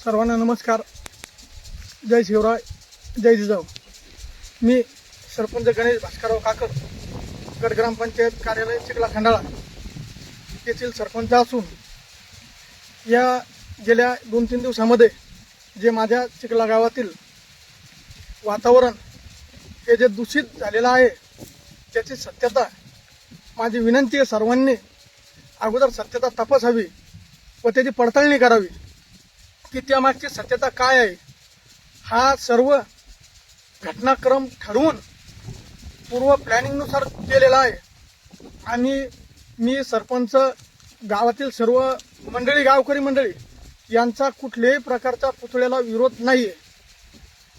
सर्वांना नमस्कार. जय शिवराय, जय जिजाऊ. मी सरपंच गणेश भास्करराव काकर, गट ग्रामपंचायत कार्यालय चिखला खंडाळा येथील सरपंच असून या गेल्या 2-3 दिवसामध्ये जे माझ्या चिखला गावातील वातावरण हे जे दूषित झालेलं आहे त्याची सत्यता, माझी विनंती आहे सर्वांनी अगोदर सत्यता तपासावी व त्याची पडताळणी करावी की त्यामागची सत्यता काय आहे. हा सर्व घटनाक्रम ठरवून पूर्व प्लॅनिंगनुसार केलेला आहे आणि मी सरपंच, गावातील सर्व मंडळी, गावकरी मंडळी यांचा कुठल्याही प्रकारचा पुतळ्याला विरोध नाही आहे.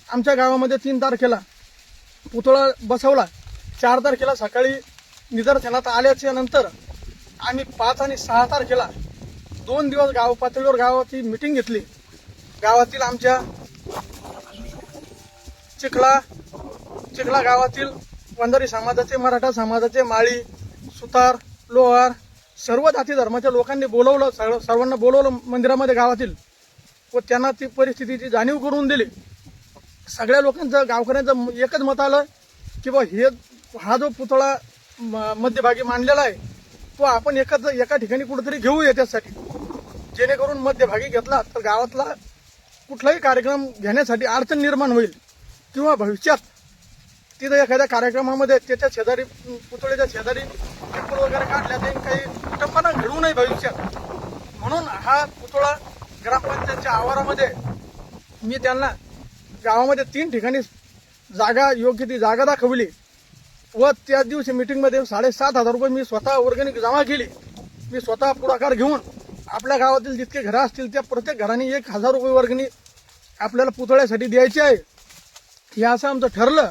आमच्या गावामध्ये 3 तारखेला पुतळा बसवला. 4 तारखेला सकाळी निदर्शनात आल्याच्या नंतर आम्ही 5 आणि 6 तारखेला 2 दिवस गाव पातळीवर गावाची मीटिंग घेतली. गावातील आमच्या चिखला गावातील वंजारी समाजाचे, मराठा समाजाचे, माळी, सुतार, लोहार सर्व जाती धर्माच्या लोकांनी बोलवलं. सर्वांना बोलवलं मंदिरामध्ये गावातील व त्यांना ती परिस्थितीची जाणीव करून दिली. सगळ्या लोकांचं, गावकऱ्यांचं एकच मत आलं की बा हा जो पुतळा मध्यभागी मांडलेला आहे तो आपण एका ठिकाणी कुठेतरी घेऊ याच्यासाठी, जेणेकरून मध्यभागी घेतला तर गावातला कुठलाही कार्यक्रम घेण्यासाठी अडचण निर्माण होईल किंवा भविष्यात तिथं एखाद्या कार्यक्रमामध्ये त्याच्या शेजारी, पुतळ्याच्या शेजारी चप्पल वगैरे काढल्या जाईल, काही कुटुंबांना घडू नये भविष्यात. म्हणून हा पुतळा ग्रामपंचायतच्या आवारामध्ये मी त्यांना गावामध्ये 3 ठिकाणी जागा, योग्य ती जागा दाखवली व त्याच दिवशी मीटिंगमध्ये 7,500 रुपये मी स्वतः वर्गणी जमा केली. मी स्वतः पुढाकार घेऊन आपल्या गावातील जितके घरं असतील त्या प्रत्येक घराने 1,000 रुपये वर्गणी आपल्याला पुतळ्यासाठी द्यायची आहे हे असं आमचं ठरलं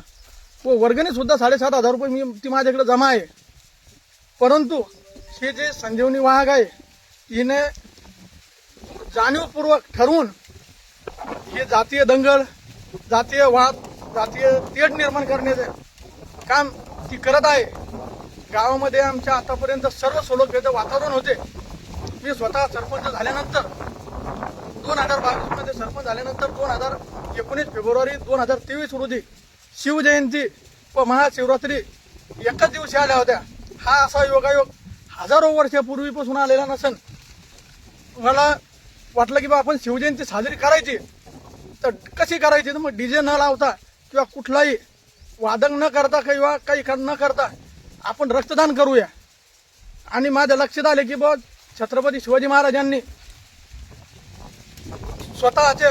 व वर्गणी सुद्धा 7,500 रुपये ती माझ्याकडे जमा आहे. परंतु हे जे संजीवनी वाहक आहे हिने जाणीवपूर्वक ठरवून हे जातीय दंगल, जातीय वाद, जातीय तेढ निर्माण करण्याचे काम ती करत आहे. गावामध्ये आमच्या आतापर्यंत सर्व सलोख्याचे वातावरण होते. मी स्वतः सरपंच झाल्यानंतर 2022 मध्ये सरपंच झाल्यानंतर 2019 फेब्रुवारी 2023 रोजी शिवजयंती व महाशिवरात्री एकाच दिवशी आल्या होत्या. हा असा योगायोग हजारो वर्षापूर्वीपासून आलेला नसेल. मला वाटलं की बा आपण शिवजयंती साजरी करायची तर कशी करायची, तर मग डीजे न लावता किंवा कुठलाही वादन न करता किंवा काही न करता आपण रक्तदान करूया. आणि माझ्या लक्षात आले की बा छत्रपती शिवाजी महाराजांनी स्वतःचे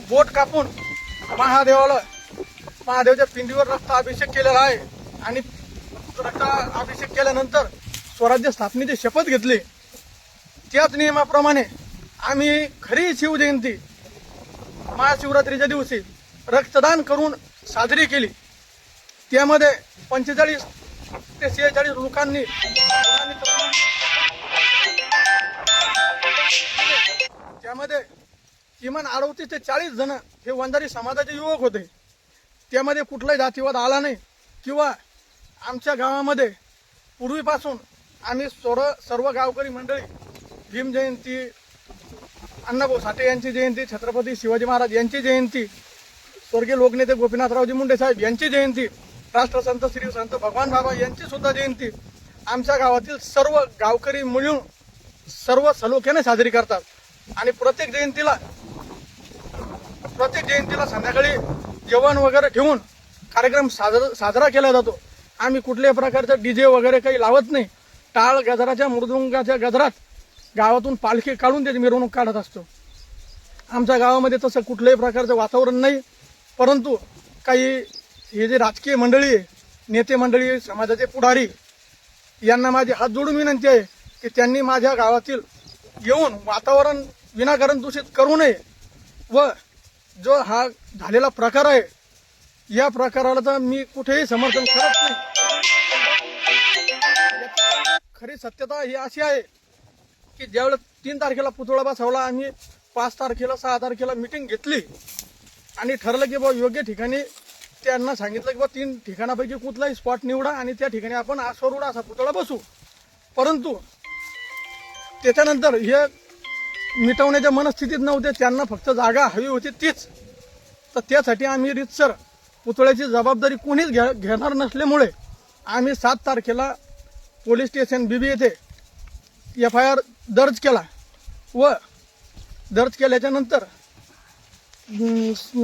बोट कापून महादेवच्या पिंडीवर रक्त अभिषेक केलेला आहे आणि रक्त अभिषेक केल्यानंतर स्वराज्य स्थापनेची शपथ घेतली. त्याच नियमाप्रमाणे आम्ही खरी शिवजयंती महाशिवरात्रीच्या दिवशी रक्तदान करून साजरी केली. त्यामध्ये 45 ते 46 लोकांनी त्यामध्ये किमान 38 ते 40 जण हे वंजारी समाजाचे युवक होते. त्यामध्ये कुठलाही जातीवाद आला नाही किंवा आमच्या गावामध्ये पूर्वीपासून आम्ही सर्व गावकरी मंडळी भीम जयंती, अण्णाभाऊ साठे यांची जयंती, छत्रपती शिवाजी महाराज यांची जयंती, स्वर्गीय लोकनेते गोपीनाथरावजी मुंडे साहेब यांची जयंती, राष्ट्रसंत श्री संत भगवान बाबा यांची सुद्धा जयंती आमच्या गावातील सर्व गावकरी मिळून सर्व सलोख्याने साजरी करतात. आणि प्रत्येक जयंतीला संध्याकाळी जेवण वगैरे ठेवून कार्यक्रम साजरा केला जातो. आम्ही कुठल्याही प्रकारचं डीजे वगैरे काही लावत नाही. टाळ गजराच्या, मृदुंगाच्या गजरात गावातून पालखी काढून त्याची मिरवणूक काढत असतो. आमच्या गावामध्ये तसं कुठल्याही प्रकारचं वातावरण नाही. परंतु काही हे जे राजकीय मंडळी आहे, नेते मंडळी, समाजाचे पुढारी यांना माझी हात जोडून विनंती आहे की त्यांनी माझ्या गावातील येऊन वातावरण विनाकारण दूषित करू नये व जो हा झालेला प्रकार आहे या प्रकाराला तर मी कुठेही समर्थन करत नाही. खरी सत्यता ही अशी आहे की ज्यावेळेस 3 तारखेला पुतळा बसवला, आम्ही 5 तारखेला 6 तारखेला मीटिंग घेतली आणि ठरलं की बा योग्य ठिकाणी त्यांना सांगितलं की बा 3 ठिकाणापैकी कुठलाही स्पॉट निवडा आणि त्या ठिकाणी आपण आश्वरूढ असा पुतळा बसू. परंतु त्याच्यानंतर हे मिटवण्याच्या मनस्थितीत नव्हते, त्यांना फक्त जागा हवी होती तीच. तर त्यासाठी आम्ही रीतसर पुतळ्याची जबाबदारी कोणीच घेणार नसल्यामुळे आम्ही 7 तारखेला पोलीस स्टेशन बीबी येथे FIR दर्ज केला व दर्ज केल्याच्या नंतर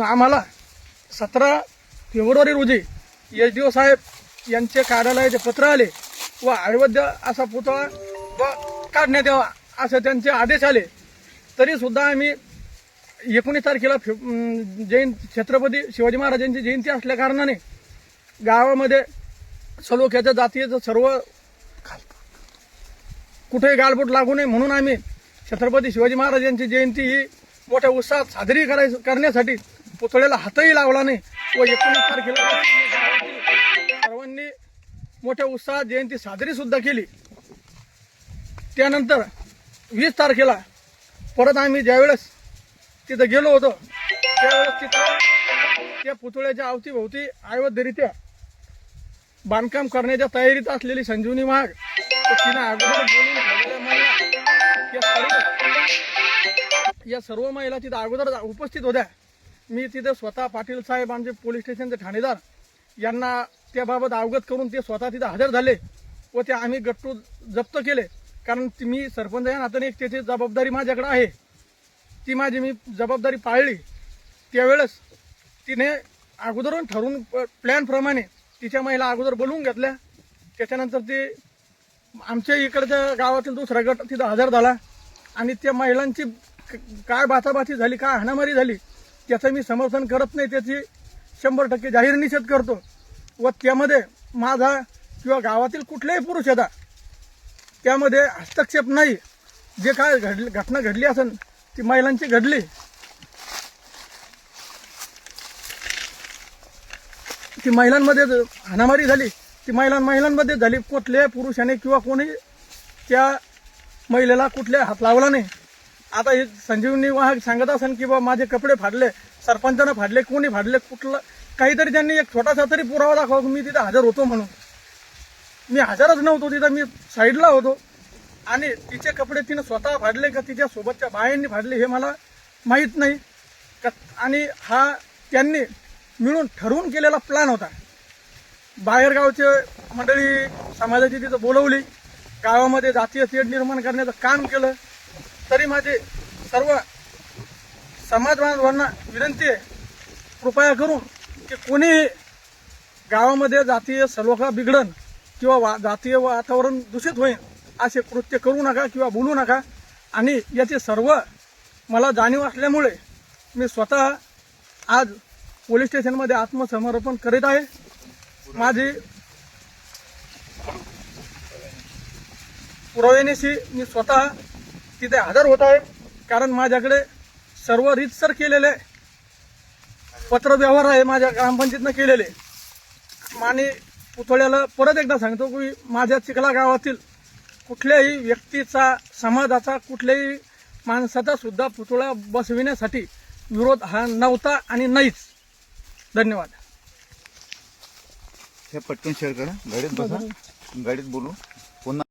आम्हाला 17 फेब्रुवारी रोजी SDO साहेब यांचे कार्यालयाचे पत्र आले व अवैध असा पुतळा काढण्यात यावा असे त्यांचे आदेश आले. तरी सुद्धा आम्ही 19 तारखेला छत्रपती शिवाजी महाराजांची जयंती असल्या कारणाने गावामध्ये सलोख्याच्या जातीचं सर्व कुठेही गालबोट लागू नये म्हणून आम्ही छत्रपती शिवाजी महाराजांची जयंती ही मोठ्या उत्साहात साजरी करण्यासाठी पुतळ्याला हातही लावला नाही व 19 तारखेला सर्वांनी मोठ्या उत्साहात जयंती साजरी सुद्धा केली. त्यानंतर 20 तारखेला परत आम्ही ज्यावेळेस तिथं गेलो होतो त्यावेळेस तिथं त्या पुतळ्याच्या अवतीभोवती अवैधरित्या बांधकाम करण्याच्या तयारीत असलेली संजीवनी महाग तिनं अगोदर बोलून ठेवलेल्या महिला या सर्व महिला तिथं अगोदर उपस्थित होत्या. मी तिथे स्वतः पाटील साहेब आमचे पोलीस स्टेशनचे ठाणेदार यांना त्याबाबत अवगत करून ते स्वतः तिथे हजर झाले व ते आम्ही गट्टू जप्त केले. कारण मी सरपंच या नात्याने एक त्याची जबाबदारी माझ्याकडे आहे, ती माझी मी जबाबदारी पाळली. त्यावेळेस तिने अगोदरून ठरवून प्लॅनप्रमाणे तिच्या महिला अगोदर बोलवून घेतल्या. त्याच्यानंतर ते आमच्या इकडच्या गावातील दुसरा गट तिथं हजर झाला आणि त्या महिलांची काय बाचाबाची झाली, काय हाणामारी झाली त्याचं मी समर्थन करत नाही, त्याची 100% जाहीर निषेध करतो. व त्यामध्ये माझा किंवा गावातील कुठल्याही पुरुष येतात त्यामध्ये हस्तक्षेप नाही. जे काय घटना घडली असेल ती महिलांची घडली. ती महिलांमध्ये हाणामारी झाली, ती महिलांमध्ये झाली. कुठल्याही पुरुषाने किंवा कोणी त्या महिलेला कुठल्या हात लावला नाही. आता हे संजीवनी वाहक सांगत असेल की बा माझे कपडे फाडले, सरपंचानं फाडले, कोणी फाडले, कुठलं काहीतरी त्यांनी एक छोटासा तरी पुरावा दाखवा मी तिथे हजर होतो म्हणून. मी हजरच नव्हतो तिथं, मी साईडला होतो. आणि तिचे कपडे तिनं स्वतः फाडले का तिच्या सोबतच्या बायांनी फाडले हे मला माहीत नाही. आणि हा त्यांनी मिळून ठरवून केलेला प्लॅन होता. बाहेरगावचे मंडळी समाजाची तिथं बोलवली, गावामध्ये जातीय तेढ निर्माण करण्याचं काम केलं. तरी माझे सर्व समाज बांधवांना विनंती आहे कृपया करून की कोणी गावामध्ये जातीय सलोखा बिघडन किंवा जातीय वातावरण दूषित होईल असे कृत्य करू नका किंवा बोलू नका. आणि याची सर्व मला जाणीव असल्यामुळे मी स्वतः आज पोलीस स्टेशनमध्ये आत्मसमर्पण करीत आहे. माझी पुराव्यानिशी मी स्वतः तिथे हजर होत आहे. कारण माझ्याकडे सर्व रीतसर केलेले पत्रव्यवहार आहे माझ्या ग्रामपंचायतीनं केलेले. आणि पुतळ्याला परत एकदा सांगतो की माझ्या चिखला गावातील कुठल्याही व्यक्तीचा, समाजाचा, कुठल्याही माणसाचा सुद्धा पुतळा बसविण्यासाठी विरोध हा नव्हता आणि नाहीच. धन्यवाद. हे पटकन शेअर करा, गाडीत बसा, गाडीत बोलू.